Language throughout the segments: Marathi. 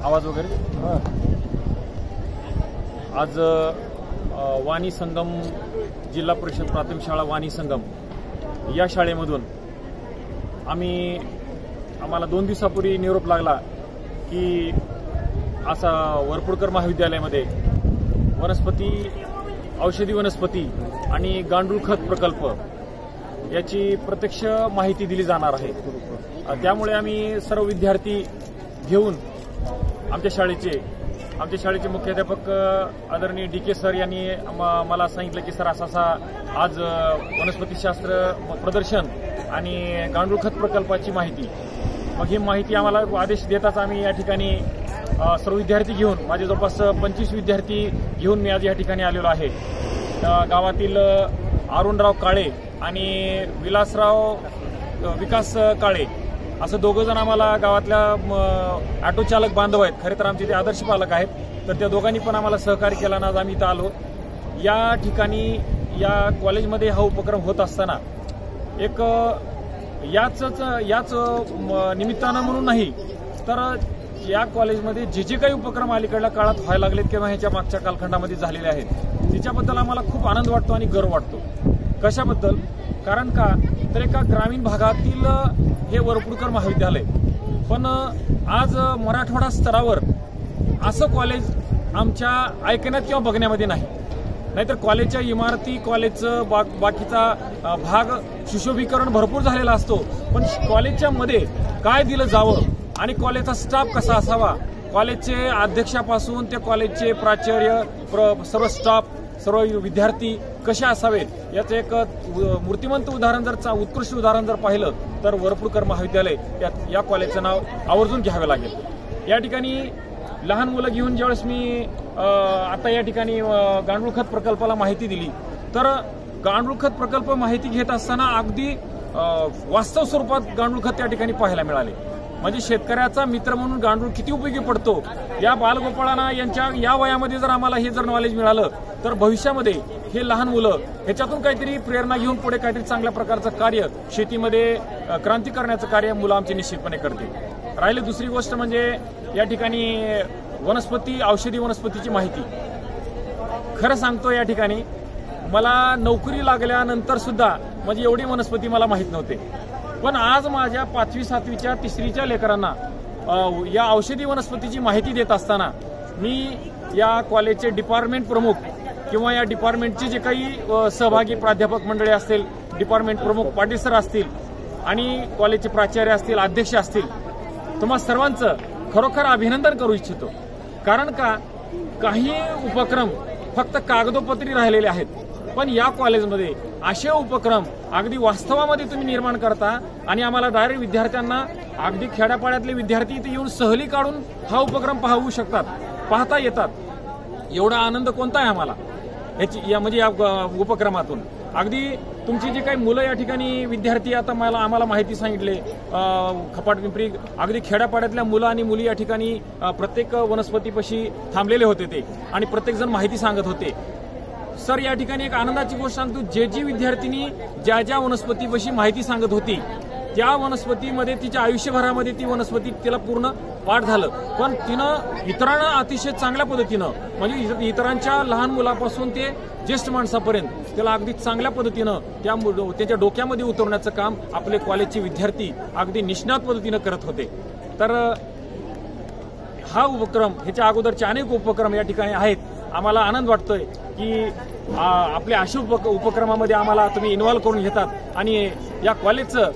आवाज वगैरे आज वाणी संगम जिल्हा परिषद प्राथमिक शाळा वाणी संगम या शाळेमधून आम्हाला 2 दिवसापूर्वी निरोप लागला की असा वरपुडकर महाविद्यालयामध्ये औषधी वनस्पती आणि गांडूळ खत प्रकल्प याची प्रत्यक्ष माहिती दिली जाणार आहे। त्यामुळे आम्ही सर्व विद्यार्थी घेऊन आमच्या शाळेचे मुख्याध्यापक आदरणीय DK सर यांनी मला सांगितलं की सर असा आज वनस्पतीशास्त्र प्रदर्शन आणि गांडूळ खत प्रकल्पाची माहिती, मग ही माहिती आम्हाला आदेश देताच आम्ही या ठिकाणी सर्व विद्यार्थी घेऊन माझे जवळपास 25 विद्यार्थी घेऊन मी आज या ठिकाणी आलेलो आहे। गावातील अरुणराव काळे आणि विकास काळे असं 2 जण आम्हाला गावातल्या ऑटो चालक बांधव आहेत। खरे तर आमचे ते आदर्श पालक आहेत, तर त्या दोघांनी पण आम्हाला सहकार्य केला ना आज आम्ही इथं आलो। या ठिकाणी या कॉलेजमध्ये हा उपक्रम होत असताना एक याच निमित्तानं म्हणून नाही तर या कॉलेजमध्ये जे काही उपक्रम अलीकडल्या काळात व्हायला लागलेत किंवा ह्याच्या मागच्या कालखंडामध्ये झालेले आहेत त्याच्याबद्दल आम्हाला खूप आनंद वाटतो आणि गर्व वाटतो। कशाबद्दल? कारण का तर एका ग्रामीण भागातील हे वरपुडकर महाविद्यालय, पण आज मराठवाडा स्तरावर असं कॉलेज आमच्या ऐकण्यात किंवा बघण्यामध्ये नाही। नाहीतर कॉलेजच्या इमारती, कॉलेजचं बाकीचा भाग सुशोभीकरण भरपूर झालेला असतो, पण कॉलेजच्या मध्ये काय दिलं जावं आणि कॉलेजचा स्टाफ कसा असावा, कॉलेजचे अध्यक्षापासून ते कॉलेजचे प्राचार्य, सर्व स्टाफ, सर्व विद्यार्थी कसे असावेत याचं एक मूर्तिमंत उदाहरण उत्कृष्ट उदाहरण जर पाहिलं तर वरपुडकर महाविद्यालय या कॉलेजचं नाव आवर्जून घ्यावे लागेल। या ठिकाणी लहान मुलं घेऊन ज्यावेळेस मी आता या ठिकाणी गांडूळ खत प्रकल्पाला माहिती दिली, तर गांडूळ खत प्रकल्प माहिती घेत असताना अगदी वास्तव स्वरूपात गांडूळ खत त्या ठिकाणी पाहायला मिळाले। म्हणजे शेतकऱ्याचा मित्र म्हणून गांडूळ किती उपयोगी पडतो या बालगोपाळांना यांच्या या वयामध्ये जर आम्हाला हे जर नॉलेज मिळालं तर भविष्यामध्ये हे लहान मुलं ह्याच्यातून काहीतरी प्रेरणा घेऊन पुढे काहीतरी चांगल्या प्रकारचं कार्य शेतीमध्ये क्रांती करण्याचं कार्य मुलं आमचे निश्चितपणे करतील। राहिले दुसरी गोष्ट म्हणजे या ठिकाणी औषधी वनस्पतीची माहिती। खरं सांगतो, या ठिकाणी मला नोकरी लागल्यानंतर सुद्धा म्हणजे एवढी वनस्पती मला माहित नव्हते, पण आज माझ्या 5वी 7वीच्या 3रीच्या लेकरांना या औषधी वनस्पतीची माहिती देत असताना मी या कॉलेजचे डिपार्टमेंट प्रमुख किंवा या डिपार्टमेंटचे जे काही सहभागी प्राध्यापक मंडळी असतील, डिपार्टमेंट प्रमुख पाटील सर असतील आणि कॉलेजचे प्राचार्य असतील, अध्यक्ष असतील, तुम्हा सर्वांचं खरोखर अभिनंदन करू इच्छितो। कारण का काही उपक्रम फक्त कागदोपत्री राहिलेले आहेत, पण या कॉलेजमध्ये असे उपक्रम अगदी वास्तवामध्ये तुम्ही निर्माण करता आणि आम्हाला डायरेक्ट विद्यार्थ्यांना अगदी खेड्यापाड्यातले विद्यार्थी इथे येऊन सहली काढून हा उपक्रम पाहता येतात। एवढा आनंद कोणता आहे आम्हाला या उपक्रमातून। अगदी तुमची जी काही मुलं या ठिकाणी विद्यार्थी आता आम्हाला माहिती सांगितले, खपाट पिंपरी अगदी खेड्यापाड्यातल्या मुलं आणि मुली या ठिकाणी प्रत्येक वनस्पतीपाशी थांबलेले होते ते आणि प्रत्येक जण माहिती सांगत होते। सर, या ठिकाणी एक आनंदाची गोष्ट सांगतो, जे वनस्पतींनी ज्या वनस्पतीपाशी माहिती सांगत होती त्या वनस्पतीमध्ये तिच्या आयुष्यभरामध्ये ती वनस्पती तिला पूर्ण पाठ झालं, पण तिनं इतरांना अतिशय चांगल्या पद्धतीनं म्हणजे इतरांच्या लहान मुलापासून ते ज्येष्ठ माणसापर्यंत त्याला अगदी चांगल्या पद्धतीनं त्याच्या डोक्यामध्ये उतरवण्याचं काम आपले कॉलेजचे विद्यार्थी अगदी निष्णात पद्धतीनं करत होते। तर हा उपक्रम, ह्याच्या अगोदरचे अनेक उपक्रम या ठिकाणी आहेत। आम्हाला आनंद वाटतोय की आपल्या अशा उपक्रमामध्ये आम्हाला तुम्ही इन्व्हॉल्व करून घेतात आणि या कॉलेजचं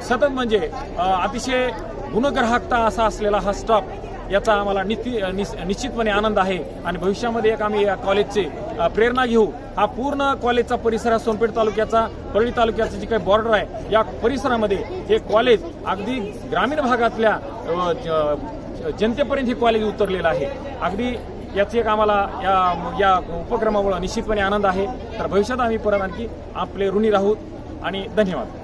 सतत म्हणजे अतिशय गुणग्राहकता असा असलेला हा स्टाफ, याचा आम्हाला निश्चितपणे आनंद आहे आणि भविष्यामध्ये एक आम्ही या कॉलेजचे प्रेरणा घेऊ। हा पूर्ण कॉलेजचा परिसर, सोनपेठ तालुक्याचा, परळी तालुक्याचा जे काही बॉर्डर आहे या परिसरामध्ये हे कॉलेज अगदी ग्रामीण भागातल्या जनतेपर्यंत हे कॉलेज उतरलेलं आहे। अगदी याची एक आम्हाला या उपक्रमामुळे निश्चितपणे आनंद आहे। तर भविष्यात आम्ही परत आणखी आपले ऋणी राहू आणि धन्यवाद।